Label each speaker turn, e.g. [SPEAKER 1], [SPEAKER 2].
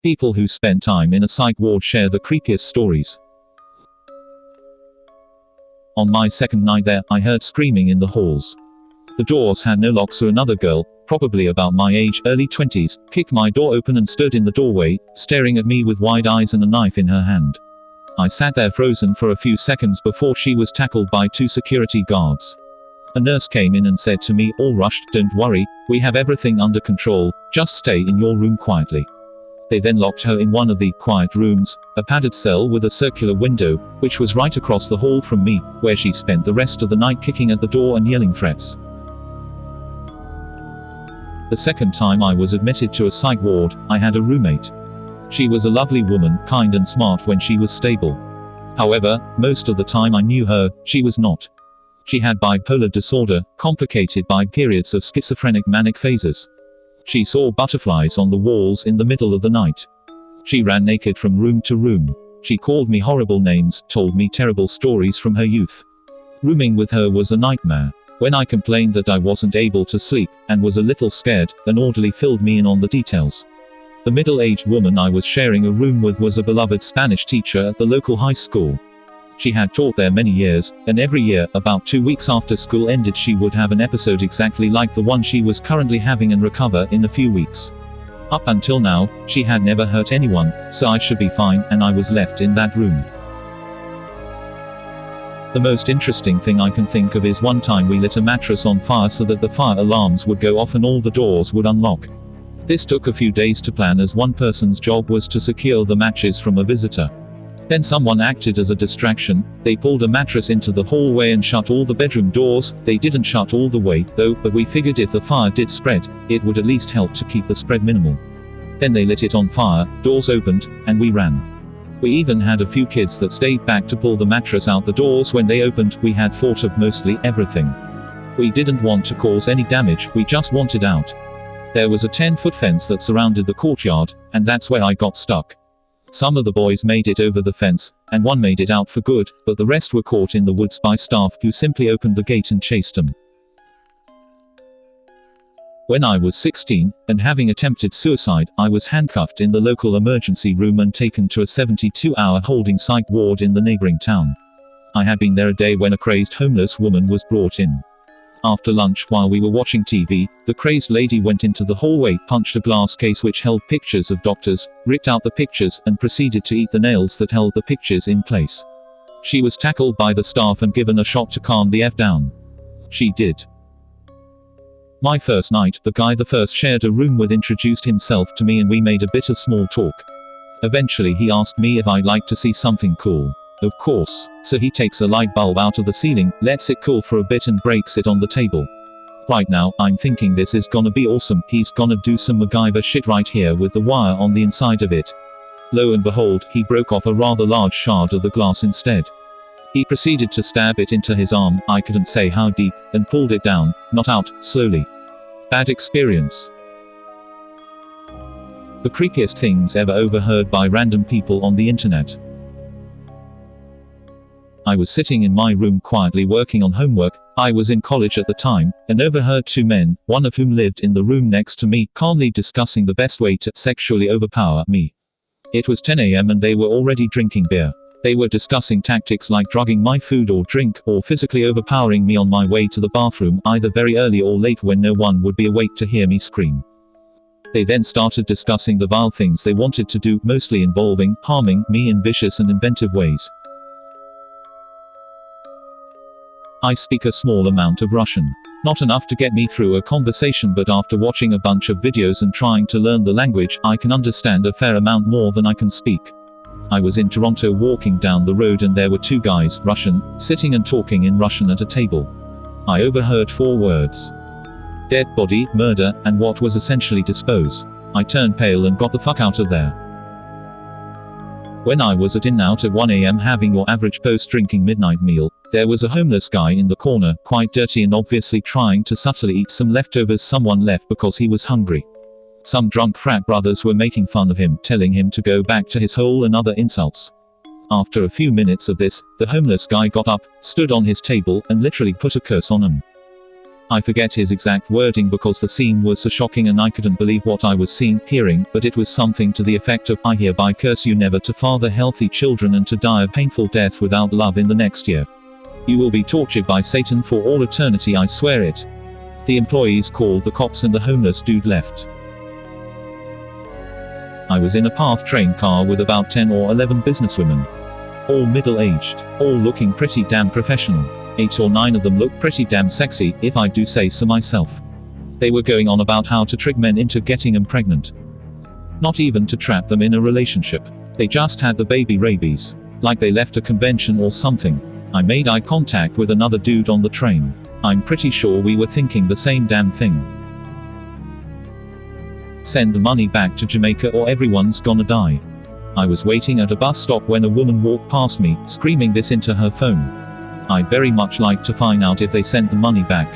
[SPEAKER 1] People who spend time in a psych ward share the creepiest stories. On my second night there, I heard screaming in the halls. The doors had no lock, so another girl, probably about my age, early 20s, kicked my door open and stood in the doorway, staring at me with wide eyes and a knife in her hand. I sat there frozen for a few seconds before she was tackled by 2 security guards. A nurse came in and said to me, all rushed, "Don't worry, we have everything under control, just stay in your room quietly." They then locked her in one of the quiet rooms, a padded cell with a circular window, which was right across the hall from me, where she spent the rest of the night kicking at the door and yelling threats. The second time I was admitted to a psych ward, I had a roommate. She was a lovely woman, kind and smart when she was stable. However, most of the time I knew her, she was not. She had bipolar disorder, complicated by periods of schizophrenic manic phases. She saw butterflies on the walls in the middle of the night. She ran naked from room to room. She called me horrible names, told me terrible stories from her youth. Rooming with her was a nightmare. When I complained that I wasn't able to sleep, and was a little scared, an orderly filled me in on the details. The middle-aged woman I was sharing a room with was a beloved Spanish teacher at the local high school. She had taught there many years, and every year, about 2 weeks after school ended, she would have an episode exactly like the one she was currently having and recover in a few weeks. Up until now, she had never hurt anyone, so I should be fine, and I was left in that room. The most interesting thing I can think of is one time we lit a mattress on fire so that the fire alarms would go off and all the doors would unlock. This took a few days to plan, as one person's job was to secure the matches from a visitor. Then someone acted as a distraction. They pulled a mattress into the hallway and shut all the bedroom doors. They didn't shut all the way, though, but we figured if the fire did spread, it would at least help to keep the spread minimal. Then they lit it on fire, doors opened, and we ran. We even had a few kids that stayed back to pull the mattress out the doors when they opened. We had thought of mostly everything. We didn't want to cause any damage, we just wanted out. There was a 10-foot fence that surrounded the courtyard, and that's where I got stuck. Some of the boys made it over the fence, and one made it out for good, but the rest were caught in the woods by staff, who simply opened the gate and chased them. When I was 16, and having attempted suicide, I was handcuffed in the local emergency room and taken to a 72-hour holding psych ward in the neighboring town. I had been there a day when a crazed homeless woman was brought in. After lunch, while we were watching TV, the crazed lady went into the hallway, punched a glass case which held pictures of doctors, ripped out the pictures, and proceeded to eat the nails that held the pictures in place. She was tackled by the staff and given a shot to calm the F down. She did. My first night, the guy the first shared a room with introduced himself to me and we made a bit of small talk. Eventually he asked me if I'd like to see something cool. Of course. So he takes a light bulb out of the ceiling, lets it cool for a bit and breaks it on the table. Right now, I'm thinking this is gonna be awesome. He's gonna do some MacGyver shit right here with the wire on the inside of it. Lo and behold, he broke off a rather large shard of the glass instead. He proceeded to stab it into his arm, I couldn't say how deep, and pulled it down, not out, slowly. Bad experience. The creepiest things ever overheard by random people on the internet. I was sitting in my room quietly working on homework. I was in college at the time, and overheard 2 men, one of whom lived in the room next to me, calmly discussing the best way to sexually overpower me. It was 10 a.m. and they were already drinking beer. They were discussing tactics like drugging my food or drink, or physically overpowering me on my way to the bathroom, either very early or late when no one would be awake to hear me scream. They then started discussing the vile things they wanted to do, mostly involving harming me in vicious and inventive ways. I speak a small amount of Russian. Not enough to get me through a conversation, but after watching a bunch of videos and trying to learn the language, I can understand a fair amount more than I can speak. I was in Toronto walking down the road and there were 2 guys, Russian, sitting and talking in Russian at a table. I overheard 4 words. Dead body, murder, and what was essentially dispose. I turned pale and got the fuck out of there. When I was at In-N-Out at 1 a.m. having your average post-drinking midnight meal, there was a homeless guy in the corner, quite dirty and obviously trying to subtly eat some leftovers someone left because he was hungry. Some drunk frat brothers were making fun of him, telling him to go back to his hole and other insults. After a few minutes of this, the homeless guy got up, stood on his table, and literally put a curse on him. I forget his exact wording because the scene was so shocking and I couldn't believe what I was seeing, hearing, but it was something to the effect of, I hereby curse you never to father healthy children and to die a painful death without love in the next year. You will be tortured by Satan for all eternity, I swear it. The employees called the cops and the homeless dude left. I was in a PART train car with about 10 or 11 businesswomen. All middle-aged, all looking pretty damn professional. 8 or 9 of them looked pretty damn sexy, if I do say so myself. They were going on about how to trick men into getting them pregnant. Not even to trap them in a relationship. They just had the baby rabies. Like they left a convention or something. I made eye contact with another dude on the train. I'm pretty sure we were thinking the same damn thing. Send the money back to Jamaica or everyone's gonna die. I was waiting at a bus stop when a woman walked past me, screaming this into her phone. I'd very much like to find out if they sent the money back.